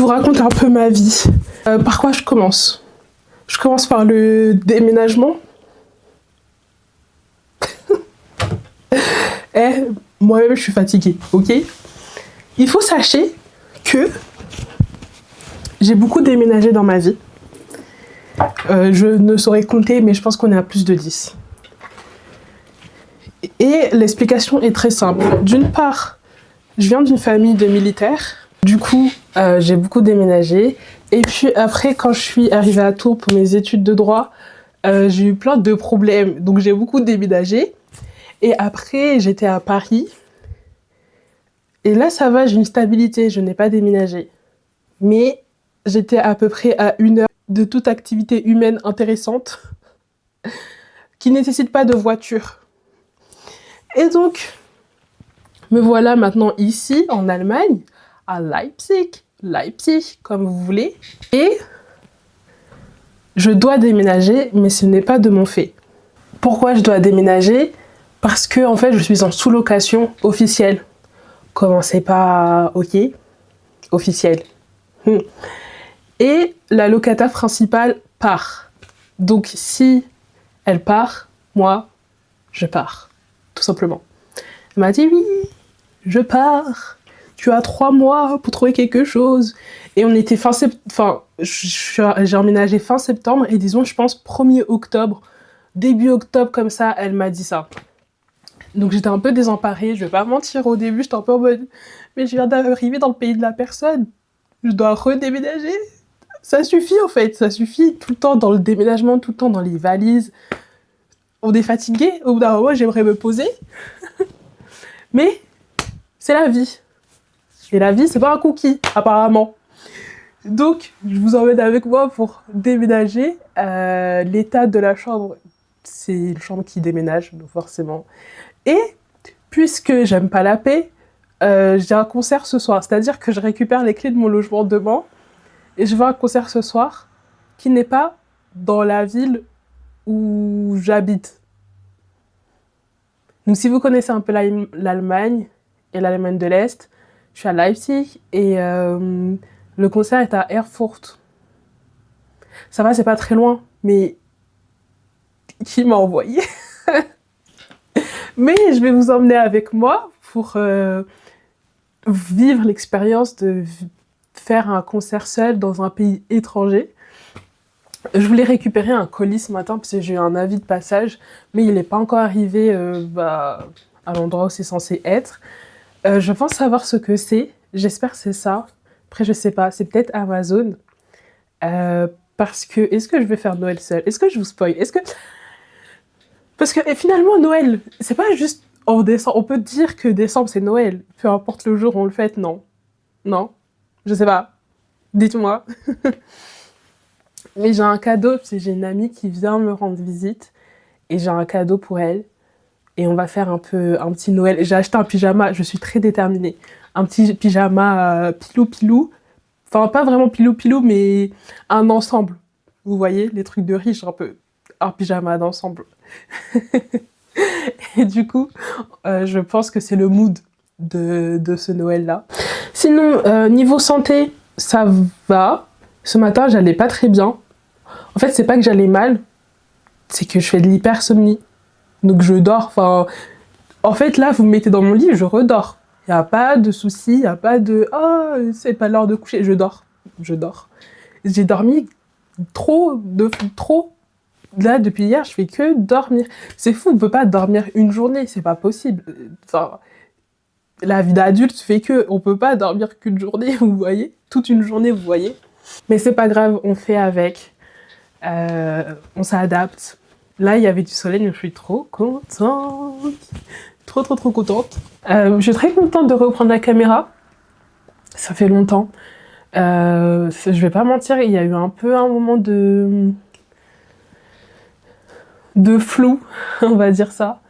vous raconte un peu ma vie. Par quoi je commence? Je commence par le déménagement. Moi-même, je suis fatiguée, ok? Il faut sachez que j'ai beaucoup déménagé dans ma vie. Je ne saurais compter, mais je pense qu'on est à plus de 10. Et l'explication est très simple. D'une part, je viens d'une famille de militaires. Du coup, j'ai beaucoup déménagé. Et puis après, quand je suis arrivée à Tours pour mes études de droit, j'ai eu plein de problèmes. Donc j'ai beaucoup déménagé. Et après, j'étais à Paris. Et là, ça va, j'ai une stabilité, je n'ai pas déménagé. Mais j'étais à peu près à 1 heure de toute activité humaine intéressante qui ne nécessite pas de voiture. Et donc, me voilà maintenant ici, en Allemagne, à Leipzig, comme vous voulez. Et je dois déménager, mais ce n'est pas de mon fait. Pourquoi je dois déménager? Parce que, en fait, je suis en sous-location officielle. Comment c'est pas ok? Officiel. Et la locataire principale part. Donc si elle part, moi, je pars. Tout simplement. Elle m'a dit oui, je pars. Tu as 3 mois pour trouver quelque chose. Et on était fin septembre. Enfin, j'ai emménagé fin septembre et disons, je pense 1er octobre, début octobre comme ça, elle m'a dit ça. Donc j'étais un peu désemparée, je vais pas mentir, au début j'étais un peu en mode mais je viens d'arriver dans le pays de la personne, je dois redéménager. Ça suffit en fait, ça suffit tout le temps dans le déménagement, tout le temps dans les valises. On est fatigué, au bout d'un moment j'aimerais me poser. Mais c'est la vie. Et la vie c'est pas un cookie, apparemment. Donc je vous emmène avec moi pour déménager. L'état de la chambre, c'est une chambre qui déménage, donc forcément. Et puisque j'aime pas la paix, j'ai un concert ce soir. C'est-à-dire que je récupère les clés de mon logement demain et je vais à un concert ce soir qui n'est pas dans la ville où j'habite. Donc si vous connaissez un peu l'Allemagne et l'Allemagne de l'Est, je suis à Leipzig et le concert est à Erfurt. Ça va, c'est pas très loin, mais qui m'a envoyé? Mais je vais vous emmener avec moi pour vivre l'expérience de faire un concert seul dans un pays étranger. Je voulais récupérer un colis ce matin parce que j'ai eu un avis de passage, mais il n'est pas encore arrivé à l'endroit où c'est censé être. Je pense savoir ce que c'est. J'espère que c'est ça. Après, je sais pas. C'est peut-être Amazon. Parce que, est-ce que je vais faire Noël seul? Est-ce que je vous spoil? Parce que finalement, Noël, c'est pas juste en décembre. On peut dire que décembre, c'est Noël. Peu importe le jour où on le fête, non. Non. Je sais pas. Dites-moi. Mais j'ai un cadeau, parce que j'ai une amie qui vient me rendre visite. Et j'ai un cadeau pour elle. Et on va faire un petit Noël. J'ai acheté un pyjama, je suis très déterminée. Un petit pyjama pilou-pilou. Enfin, pas vraiment pilou-pilou, mais un ensemble. Vous voyez, les trucs de riches, un peu. Un pyjama d'ensemble. Et du coup, je pense que c'est le mood de ce Noël-là. Sinon, niveau santé, ça va. Ce matin, j'allais pas très bien. En fait, c'est pas que j'allais mal, c'est que je fais de l'hypersomnie. Donc je dors, enfin... En fait, là, vous me mettez dans mon lit, je redors. Il n'y a pas de souci, il n'y a pas de... Oh, c'est pas l'heure de coucher. Je dors. J'ai dormi trop. Là, depuis hier, je fais que dormir. C'est fou, on peut pas dormir une journée, c'est pas possible. Enfin, la vie d'adulte fait que on peut pas dormir qu'une journée, vous voyez. Toute une journée, vous voyez. Mais c'est pas grave, on fait avec. On s'adapte. Là, il y avait du soleil, donc je suis trop contente. Trop contente. Je suis très contente de reprendre la caméra. Ça fait longtemps. Je vais pas mentir, il y a eu un peu un moment de flou, on va dire ça,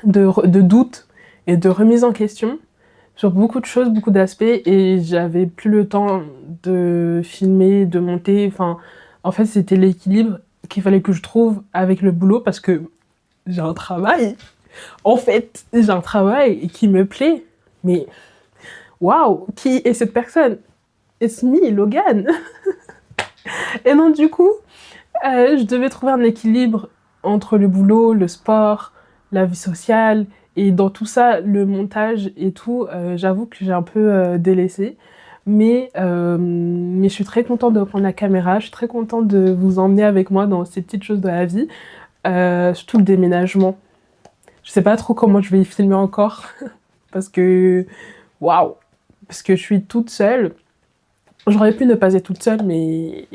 de doute et de remise en question sur beaucoup de choses, beaucoup d'aspects, et j'avais plus le temps de filmer, de monter. Enfin, en fait, c'était l'équilibre qu'il fallait que je trouve avec le boulot, parce que j'ai un travail. En fait, j'ai un travail qui me plaît, mais waouh, qui est cette personne? it's me, Logan. Et donc du coup, je devais trouver un équilibre entre le boulot, le sport, la vie sociale, et dans tout ça, le montage et tout, j'avoue que j'ai un peu délaissé. Mais je suis très contente de prendre la caméra, je suis très contente de vous emmener avec moi dans ces petites choses de la vie, surtout le déménagement. Je sais pas trop comment je vais y filmer encore, parce que, waouh, parce que je suis toute seule. J'aurais pu ne pas être toute seule, mais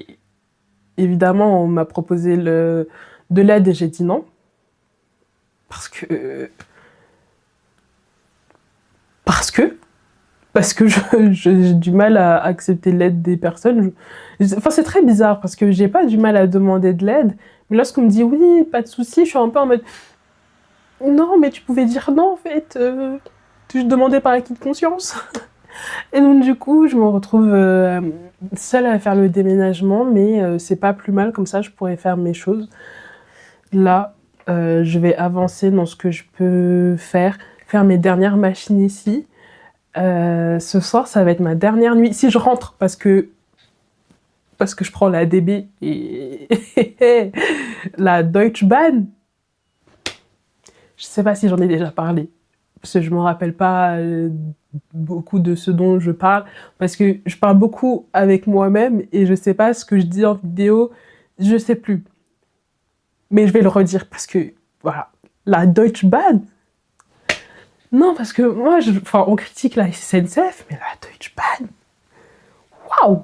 évidemment, on m'a proposé de l'aide et j'ai dit non. Parce que j'ai du mal à accepter l'aide des personnes. Enfin, c'est très bizarre parce que j'ai pas du mal à demander de l'aide, mais lorsqu'on me dit oui, pas de souci, je suis un peu en mode non, mais tu pouvais dire non en fait. Tu demandais par acquis de conscience. Et donc du coup, je me retrouve seule à faire le déménagement, mais c'est pas plus mal, comme ça je pourrais faire mes choses. Là, je vais avancer dans ce que je peux faire mes dernières machines ici. Ce soir, ça va être ma dernière nuit. Si je rentre, parce que je prends la DB et la Deutsche Bahn. Je sais pas si j'en ai déjà parlé, parce que je me rappelle pas beaucoup de ce dont je parle, parce que je parle beaucoup avec moi-même et je sais pas ce que je dis en vidéo, je sais plus. Mais je vais le redire parce que, voilà, la Deutsche Bahn. Non, parce que moi, on critique la SNCF, mais la Deutsche Bahn, waouh!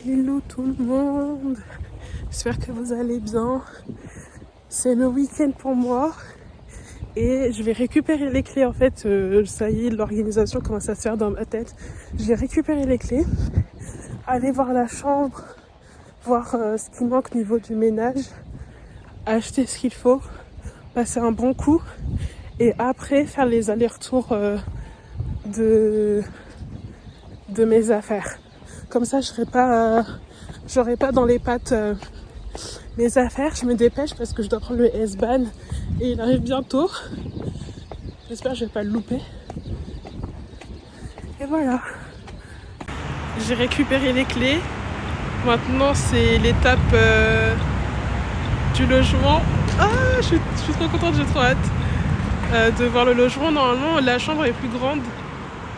Hello tout le monde, j'espère que vous allez bien. C'est le week-end pour moi et je vais récupérer les clés en fait. Ça y est, l'organisation commence à se faire dans ma tête. Je vais récupérer les clés, aller voir la chambre, voir ce qui manque au niveau du ménage, acheter ce qu'il faut, passer un bon coup et après faire les allers-retours de mes affaires. Comme ça, j'aurai pas dans les pattes mes affaires. Je me dépêche parce que je dois prendre le S-Bahn et il arrive bientôt. J'espère que je vais pas le louper. Et voilà. J'ai récupéré les clés. Maintenant, c'est l'étape du logement. Ah, je suis trop contente, j'ai trop hâte de voir le logement. Normalement, la chambre est plus grande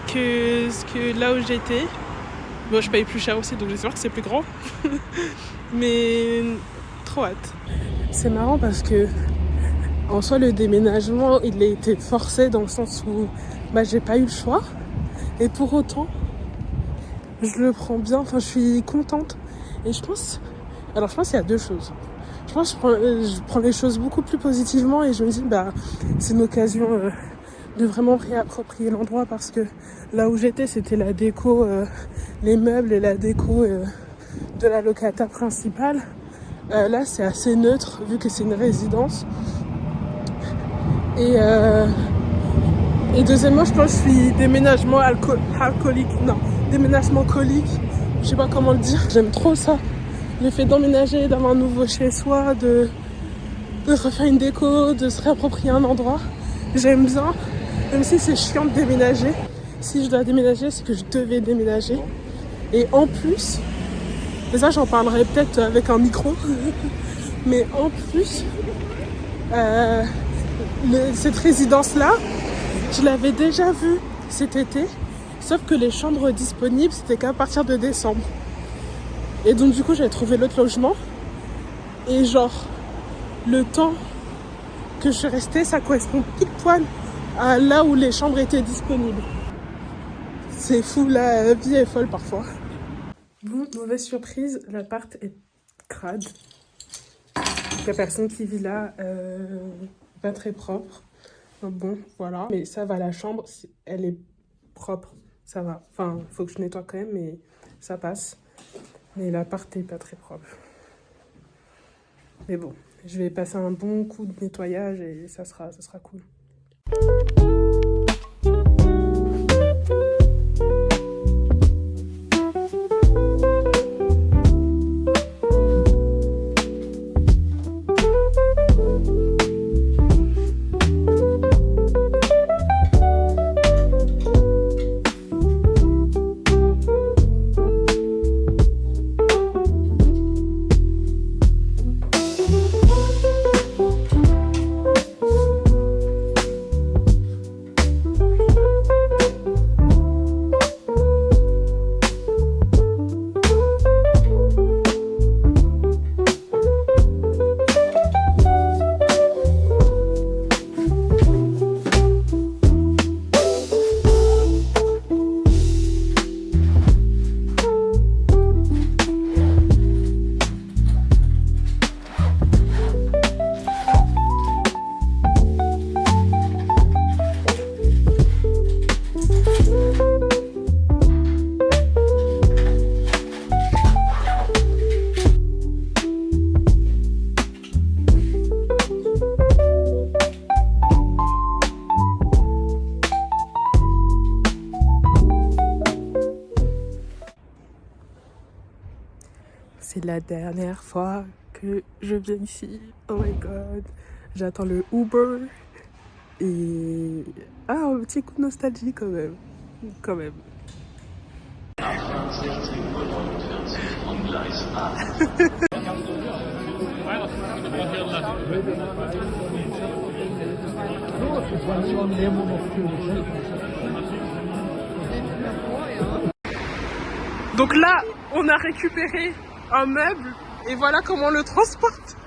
que là où j'étais. Bon, je paye plus cher aussi, donc j'espère que c'est plus grand. Mais trop hâte. C'est marrant parce que en soi, le déménagement, il a été forcé dans le sens où j'ai pas eu le choix. Et pour autant, je le prends bien. Enfin, je suis contente. Et je pense qu'il y a deux choses. Je pense que je prends les choses beaucoup plus positivement et je me dis, c'est une occasion de vraiment réapproprier l'endroit parce que là où j'étais, c'était la déco, les meubles et la déco de la locataire principale. Là, c'est assez neutre vu que c'est une résidence. Et Et deuxièmement, je pense que je suis déménagement alcoolique. Non, déménagement colique. Je sais pas comment le dire. J'aime trop ça. Le fait d'emménager, d'avoir un nouveau chez soi, de refaire une déco, de se réapproprier un endroit. J'aime bien. Même si c'est chiant de déménager. Si je dois déménager, c'est que je devais déménager. Et en plus, et ça j'en parlerai peut-être avec un micro, mais en plus, cette résidence-là, je l'avais déjà vue cet été, sauf que les chambres disponibles, c'était qu'à partir de décembre. Et donc du coup, j'avais trouvé l'autre logement. Et genre, le temps que je suis restée, ça correspond pile poil à là où les chambres étaient disponibles. C'est fou, la vie est folle parfois. Bon, mauvaise surprise, l'appart est crade. La personne qui vit là, pas très propre. Bon, voilà. Mais ça va, la chambre, elle est propre. Ça va. Enfin, il faut que je nettoie quand même, mais ça passe. Mais l'appart est pas très propre. Mais bon, je vais passer un bon coup de nettoyage et ça sera cool. C'est la dernière fois que je viens ici. Oh my god. J'attends le Uber. Et... ah, un petit coup de nostalgie quand même. Quand même. Donc là, on a récupéré un meuble et voilà comment on le transporte.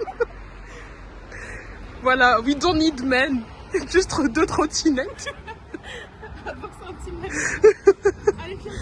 Voilà, we don't need men, juste 2 trottinettes. 20 cm. Allez, viens.